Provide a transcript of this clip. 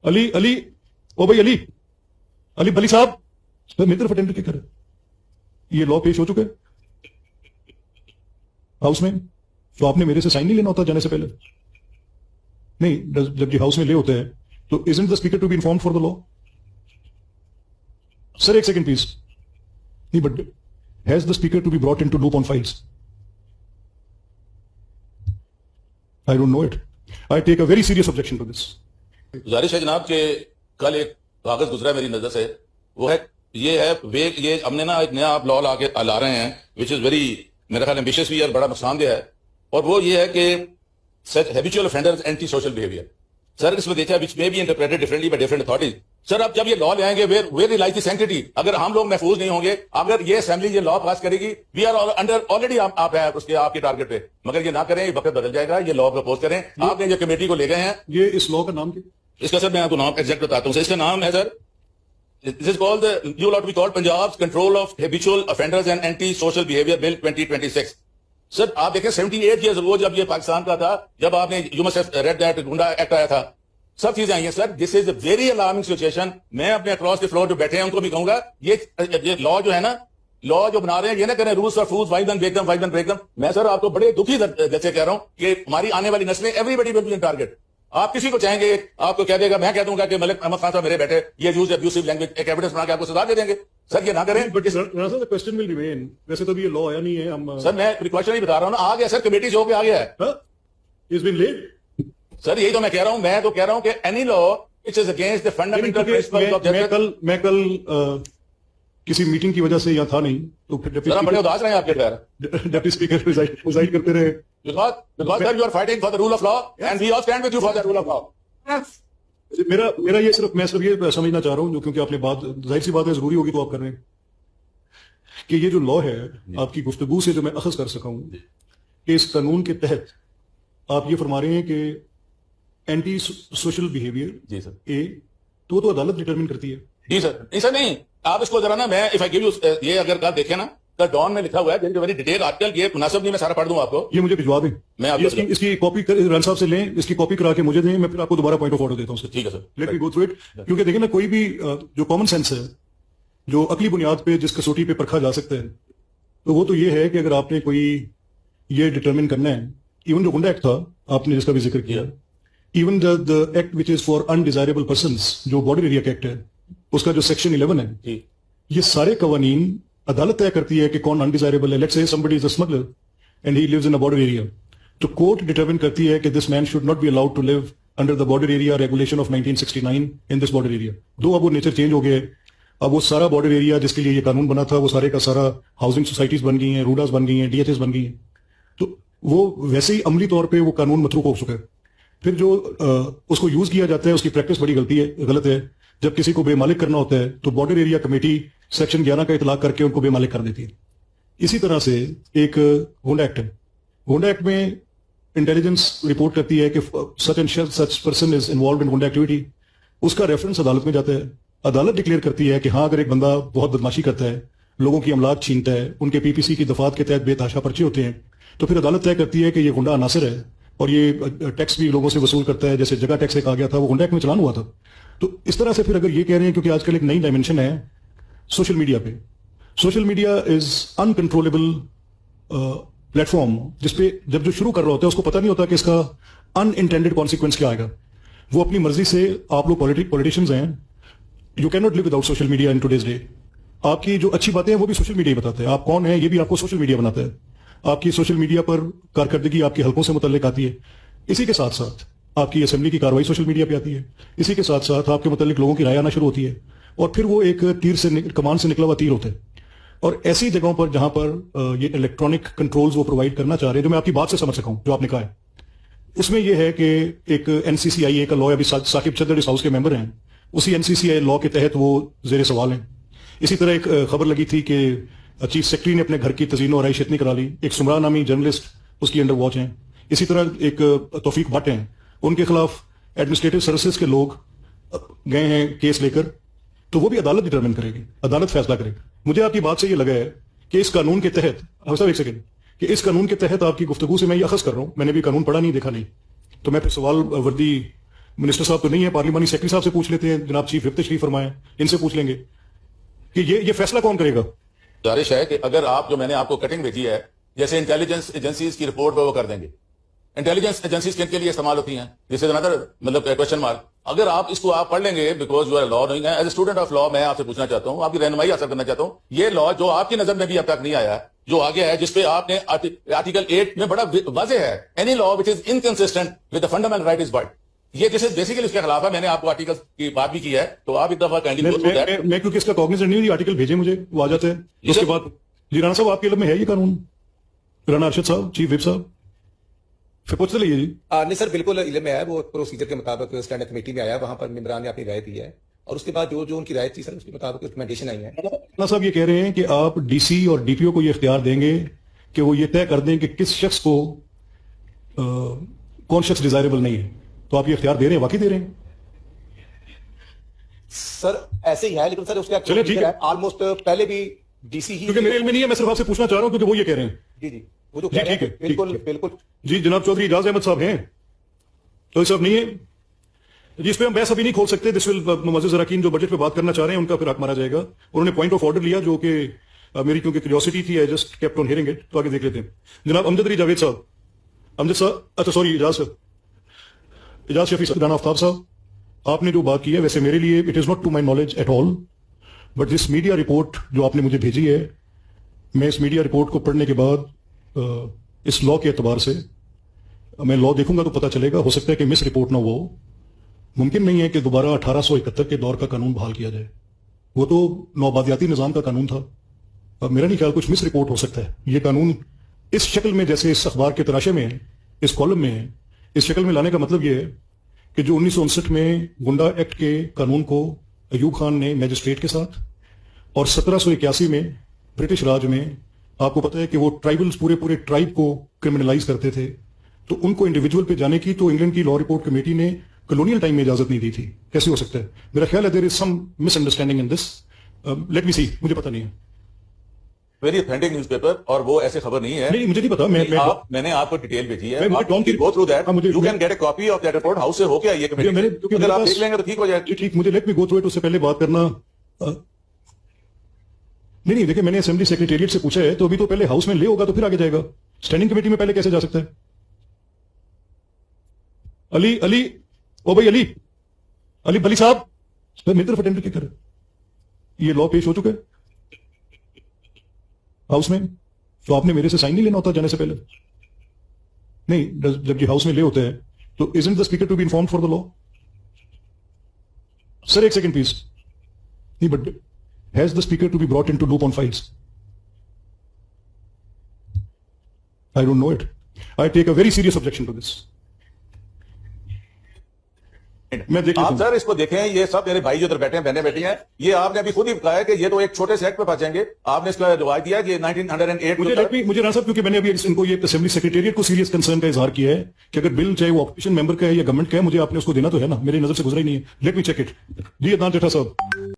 अली अली ओ भाई अली अली बली साहब मेरी तरफ अटेंड क्या कर, ये लॉ पेश हो चुका है हाउस में, तो आपने मेरे से साइन नहीं लेना होता जाने से पहले? नहीं, जब ये हाउस में ले होते हैं तो isn't the speaker to be informed for the law? Sir एक सेकंड प्लीज, नहीं but has the speaker to be brought into loop on files? I don't know it, I take a very serious objection to this. गुजारिश है जनाब के कल एक कागज गुजरा मेरी नजर से, वो है ये हमने ना एक नया आप लॉ ला रहे हैं विच इज वेरी मेरा ख्याल एम्बिशियस भी है और बड़ा नुकसानदेह है, और वो ये है कि such habitual offenders anti social behaviour. Sir इसमें देखा which may be interpreted differently by different authorities. Sir अब जब ये लॉ ले आएंगे वेयर लाइज द सैंक्टिटी, अगर हम लोग महफूज नहीं होंगे, अगर ये असेंबली ये लॉ पास करेगी, वी आर अंडर ऑलरेडी आप है उसके आपके टारगेट पे, मगर ये ना करें, ये वक्त बदल जाएगा, ये लॉ प्रपोज करें। आपने जो कमेटी को ले गए हैं, ये इस लॉ का नाम क्या? इसका सर मैं आपको नाम एग्जैक्ट बताता हूँ। इसका नाम है sir, this is called the you lot be called Punjab control of habitual offenders and anti social behaviour bill 2026। Sir आप देखें 78 ईयर्स वो जब ये पाकिस्तान का था, जब आपने you must have read that गुंडा एक्ट आया था, सब चीजें आई हैं sir. This is a very alarming situation. मैं अपने अक्रॉस द फ्लोर जो बैठे हैं उनको भी कहूंगा, ये लॉ जो है ना, लॉ जो बना रहे हैं, ये ना करें रूल्स और फूल्स वाइड एंड ब्रेक देम। मैं सर आपको बड़े दुखी जैसे कह रहा हूं कि हमारी आने वाली नस्लें everybody will be in target. आप किसी को चाहेंगे आपको कह देगा, मैं कह दूंगा कि मलिक अहमद खान साहब मेरे बैठे ये यूज अब्यूसिव लैंग्वेज, एक एविडेंस बना के आपको सजा दे देंगे। सर ये ना करें। But sir question will remain, वैसे तो भी ये लॉ आया नहीं है, हम सर मैं क्वेश्चन ही बता रहा हूं ना, आ गया सर, कमेटी से होके आ गया है। It's been late. सर यही तो मैं कह रहा हूं, मैं तो कह रहा हूं कि any law it is against the fundamental principles of justice. मैं कल किसी मीटिंग की वजह से यहाँ था नहीं, तो फिर बड़े उदास रहे आपके खैर, डेप्टी स्पीकर प्रिजाइड करते रहे। because sir you are fighting for the rule of law and we all stand with you for the rule of law. मेरा ये मैं सिर्फ ये समझना चाह रहा हूँ, जो क्योंकि आपने बात जाहिर सी बात है जरूरी होगी तो आप कर रहे हैं, कि ये जो लॉ है आपकी गुफ्तगू से जो मैं अखज़ कर सका हूँ कि इस कानून के तहत आप ये फरमा रहे हैं कि एंटी सोशल बिहेवियर जी सर, तो वो तो अदालत डिटरमिन करती है। जी सर, नहीं सर नहीं, आप इसको जरा ना, मैं इफ आई गिव यू ये अगर कल देखें ना, द डॉन में लिखा हुआ है वेरी डिटेल आर्टिकल, ये मुनासिब नहीं मैं सारा पढ़ दूं आपको, ये मुझे भिजवा दें, मैं आपको इसकी कॉपी रन साहब से लें, इसकी कॉपी करा के मुझे दें, मैं फिर आपको दोबारा पॉइंट ऑफ ऑर्डर देता हूँ। ठीक है sir, let me go through it. क्योंकि देखिए ना, कोई भी जो कॉमन सेंस है, जो अकली बुनियाद पे जिस कसौटी पे परखा जा सकता है, तो वो तो ये है कि अगर आपने कोई ये डिटरमिन करना है, इवन जो गुंडा एक्ट था आपने जिसका भी जिक्र किया, even the act which is for undesirable persons, जो बॉर्डर एरिया का एक्ट है, उसका जो सेक्शन 11 है, ये सारे कवानीन अदालत तय करती है कि कौन अनडिजायरेबल है। Let's say somebody is a smuggler and he lives in a border area, तो कोर्ट डिटरमिन करती है कि this man should not be allowed to live under the border area regulation of 1969 in this border area. Though अब वो nature change हो गया है, अब वो सारा बॉर्डर एरिया जिसके लिए ये कानून बना था, वो सारे का सारा हाउसिंग सोसाइटीज बन गई हैं, रूडास बन गई हैं, डीएचएस बन गई हैं, तो वो वैसे ही अमली तौर पे वो कानून मतरूक हो चुका है। फिर जो उसको यूज किया जाता है, उसकी प्रैक्टिस बड़ी गलत है। जब किसी को बेमालिक करना होता है तो बॉर्डर एरिया कमेटी सेक्शन 11 का इतलाक करके उनको बेमालिक कर देती है। इसी तरह से एक गुंडा एक्ट है, गुंडा एक्ट में इंटेलिजेंस रिपोर्ट करती है कि such and such person is involve in गुंडा एक्टिविटी, उसका रेफरेंस अदालत में जाता है, अदालत डिक्लेयर करती है कि हाँ, अगर एक बंदा बहुत बदमाशी करता है, लोगों की अमलाक छीनता है, उनके पीपीसी की दफात के तहत बेतहाशा पर्चे होते हैं, तो फिर अदालत तय करती है कि ये गुंडा अनासिर है और ये टैक्स भी लोगों से वसूल करता है, जैसे जगह टैक्स एक आ गया था, वो गुंडा एक्ट में चलान हुआ था। तो इस तरह से फिर अगर ये कह रहे हैं, क्योंकि आजकल एक नई डायमेंशन है सोशल मीडिया पे, social media is uncontrollable platform, जिसपे जब जो शुरू कर रहा होता है उसको पता नहीं होता कि इसका अनइंटेंडेड कॉन्सिक्वेंस क्या आएगा। वो अपनी मर्जी से, आप लोग पॉलिटिशियंस हैं, you can not live without social media in today's day. आपकी जो अच्छी बातें हैं वो भी सोशल मीडिया ही बताते हैं, आप कौन है ये भी आपको सोशल मीडिया बनाता है, आपकी सोशल मीडिया पर कारकर्दगी आपके हलकों से मुतल्लिक आती है। इसी के साथ साथ आपकी असेंबली की कार्रवाई सोशल मीडिया पे आती है, इसी के साथ साथ आपके मुतल्लिक लोगों की राय आना शुरू होती है, और फिर वो एक कमान से निकला हुआ तीर होता है। और ऐसी जगहों पर जहां पर ये इलेक्ट्रॉनिक कंट्रोल्स वो प्रोवाइड करना चाह रहे हैं, जो मैं आपकी बात से समझ सका हूं जो आपने कहा है, उसमें यह है कि एक एनसीसीआई का लॉ, अभी साकिब चद्दर इस हाउस के मेंबर हैं, उसी एनसीसीआई लॉ के तहत वो जेर सवाल हैं। इसी तरह एक खबर लगी थी कि चीफ सेक्रेटरी ने अपने घर की तज़ीन और आइश इतनी करा ली, एक सुमरा नामी जर्नलिस्ट उसकी अंडर वॉच हैं। इसी तरह एक तौफीक भट्ट हैं, उनके खिलाफ एडमिनिस्ट्रेटिव सर्विसेज के लोग गए हैं केस लेकर, तो वो भी अदालत डिटरमिन करेगी, अदालत फैसला करेगी। मुझे आपकी बात से ये लगा है कि इस कानून के तहत, एक सेकंड, कि इस कानून के तहत आपकी गुफ्तगू से मैं ये अखज़ कर रहा हूं, मैंने भी कानून पढ़ा नहीं, देखा नहीं, तो मैं फिर सवाल वर्दी मिनिस्टर साहब तो नहीं है, पार्लिमानी सेक्रेटरी साहब से पूछ लेते हैं, जनाब चीफ विप तशरीफ फरमाए, इनसे पूछ लेंगे कि ये फैसला कौन करेगा। गुजारिश है कि अगर आप जो मैंने आपको कटिंग भेजी है, जैसे इंटेलिजेंस एजेंसीज की रिपोर्ट वो कर देंगे। इंटेलिजेंस एजेंसीज किन के लिए इस्तेमाल होती हैं, दिस इज अनदर मतलब क्वेश्चन मार्क। अगर आप इसको आप पढ़ लेंगे, because you are law knowing, as a student of law मैं आपसे पूछना चाहता हूं, आपकी रहनुमाई हासिल करना चाहता हूं, ये लॉ जो आपकी नजर में भी अब तक नहीं आया, जो आगे है, जिसपे आपने आर्टिकल 8 में बड़ा वाजे है, any law which is inconsistent with the fundamental right is but, ये जैसे बेसिकली इसके खिलाफ है। मैंने आपको आर्टिकल की बात भी की है, तो आप एक दफा काइंडली मैं क्योंकि इसका कॉग्निजेंट नहीं हुई, आर्टिकल भेजे मुझे, वो आ जाते हैं। उसके बाद जी राणा साहब आपके इल्म में है ये कानून, राणा अरशद साहब, चीफ विप साहब, फिर पूछते रहिए जी। नहीं सर, बिल्कुल इल्म में है, वो प्रोसीजर के मुताबिक स्टैंडिंग कमेटी में आया, वहां पर मेंबरान ने अपनी राय दी है, और उसके बाद जो उनकी राय थी सर, उसके मुताबिक रिकमेंडेशन आई है। राणा साहब ये कह रहे हैं कि आप डीसी और डीपीओ को ये इख्तियार देंगे कि वो ये तय कर दें कि किस शख्स को कौन शख्स डिजायरेबल नहीं है, तो आप ये इख्तियार दे रहे हैं, वाकई दे रहे हैं सर? ऐसे ही है, लेकिन सर उसका चलिए ठीक है, ऑलमोस्ट पहले भी डीसी ही, क्योंकि मेरे इल्म में नहीं है, मैं सिर्फ आपसे पूछना चाह रहा हूं क्योंकि वो ये कह रहे हैं। जी जी, वो जो जी, कह रहे ठीक है, हैं, बिल्कुल ठीक है। बिल्कुल जी जनाब चौधरी इजाज अहमद साहब हैं, तो साहब नहीं है जी, इस पे हम बहस अभी नहीं खोल सकते। दिस विल मजीद अरकान जो बजट पे बात करना चाह रहे हैं उनका फिर हक मारा जाएगा। उन्होंने पॉइंट ऑफ ऑर्डर लिया जो कि मेरी क्योंकि क्यूरियोसिटी थी, I just kept on hearing it, तो आगे देख लेते हैं। जनाब अमजद अली जावेद साहब, अमजद साहब, अच्छा सॉरी, इजाज शफी साहब, राना आफ्ताब साहब, आपने जो बात की है, वैसे मेरे लिए it is not to my knowledge at all, but this media report जो आपने मुझे भेजी है, मैं इस मीडिया रिपोर्ट को पढ़ने के बाद इस लॉ के एतबार से मैं लॉ देखूंगा तो पता चलेगा, हो सकता है कि मिस रिपोर्ट ना हो। मुमकिन नहीं है कि दोबारा 1871 के दौर का कानून बहाल किया जाए, वो तो नौबादियाती निजाम का कानून था। अब मेरा नहीं ख्याल कुछ मिस रिपोर्ट हो सकता है। ये कानून इस शक्ल में, जैसे इस अखबार के तराशे में है, इस कॉलम में है, इस शक्ल में लाने का मतलब ये है कि जो 1959 में गुंडा एक्ट के कानून को अयूब खान ने मैजिस्ट्रेट के साथ, और 1781 में ब्रिटिश राज में, आपको पता है कि वो ट्राइबल्स पूरे ट्राइब को क्रिमिनलाइज करते थे, तो उनको इंडिविजुअल पे जाने की तो इंग्लैंड की लॉ रिपोर्ट कमेटी ने कॉलोनियल टाइम में इजाजत नहीं दी थी। कैसे हो सकता है? मेरा ख्याल है there is some misunderstanding in this, let me see, मुझे पता नहीं है। वेरी ऑथेंटिक न्यूज़पेपर, और वो ऐसे खबर नहीं है। नहीं मुझे नहीं पता, मैंने आपको डिटेल भेजी है, go through that, you can get a copy of that report, house से होके आइए कमेटी, अगर आप देख लेंगे तो ठीक हो जाएगा। ठीक, मुझे let me go through it, उससे पहले बात करना नहीं देखिए, मैंने असेंबली सेक्रेटेरिएट से पूछा है, तो अभी तो पहले हाउस में ले होगा तो फिर आगे जाएगा, स्टैंडिंग कमेटी में पहले कैसे जा सकता है? अली ओ भाई, अली साहब, मेरी तरफ अटेंड क्या कर, ये लॉ पेश हो चुका है हाउस में, तो आपने मेरे से साइन नहीं लेना होता जाने से पहले? नहीं, जब ये हाउस में ले होते हैं तो isn't the speaker to be informed for the law? Sir एक सेकंड प्लीज, नहीं but has the speaker to be brought into loop on files? I don't know it. I take a very serious objection to this. मैं देख आप sir इसको देखें, ये सब मेरे भाई जो उधर बैठे हैं, बहनें बैठी हैं, ये आपने अभी खुद ही बताया कि ये तो एक छोटे से एक्ट पे फंस जाएंगे। आपने इसका रिवाज दिया कि 1908 मुझे राणा साहब, क्योंकि मैंने अभी इनको ये असेंबली सेक्रेटेरिएट को सीरियस कंसर्न का इजहार किया है कि अगर बिल चाहे वो ऑपोजिशन मेंबर का है या गवर्नमेंट का है, मुझे आपने उसको देना तो है ना, मेरी नजर से गुजरा ही नहीं है। Let me check it. जी अदनान जेठा साहब।